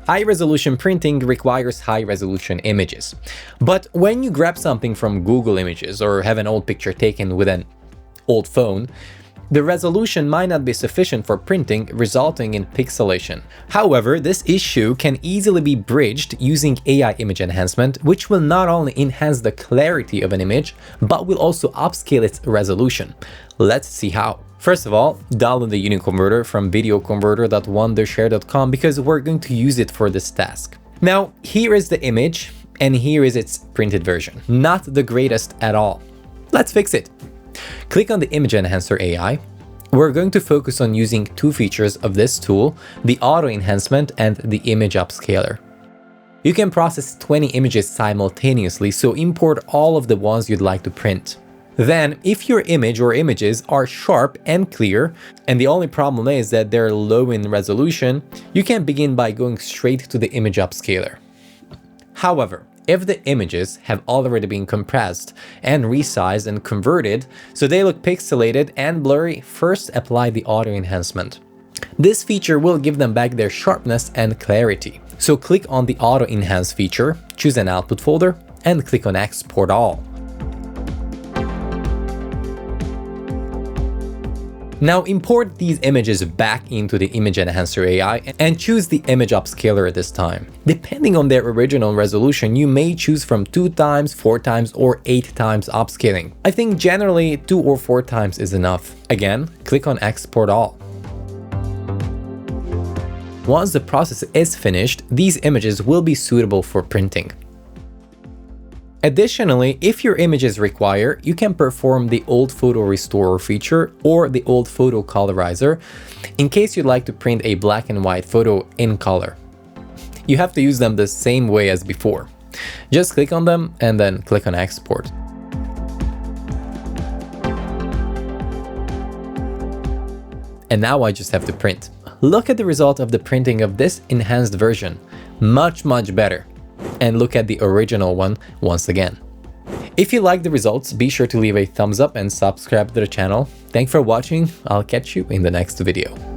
High-resolution printing requires high-resolution images. But when you grab something from Google Images or have an old picture taken with an old phone, the resolution might not be sufficient for printing, resulting in pixelation. However, this issue can easily be bridged using AI image enhancement, which will not only enhance the clarity of an image, but will also upscale its resolution. Let's see how. First of all, download the UniConverter from videoconverter.wondershare.com because we're going to use it for this task. Now, here is the image, and here is its printed version. Not the greatest at all. Let's fix it. Click on the Image Enhancer AI. We're going to focus on using two features of this tool, the Auto Enhancement and the Image Upscaler. You can process 20 images simultaneously, so import all of the ones you'd like to print. Then, if your image or images are sharp and clear, and the only problem is that they're low in resolution, you can begin by going straight to the Image Upscaler. However, if the images have already been compressed and resized and converted so they look pixelated and blurry, first apply the Auto Enhancement. This feature will give them back their sharpness and clarity. So click on the Auto Enhance feature, choose an output folder, and click on Export All. Now import these images back into the Image Enhancer AI and choose the Image Upscaler this time. Depending on their original resolution, you may choose from 2 times, 4 times, or 8 times upscaling. I think generally 2 or 4 times is enough. Again, click on Export All. Once the process is finished, these images will be suitable for printing. Additionally, if your images require, you can perform the Old Photo Restorer feature or the Old Photo Colorizer in case you'd like to print a black and white photo in color. You have to use them the same way as before. Just click on them and then click on Export. And now I just have to print. Look at the result of the printing of this enhanced version. Much better. And look at the original one once again. If you like the results, be sure to leave a thumbs up and subscribe to the channel. Thanks for watching. I'll catch you in the next video.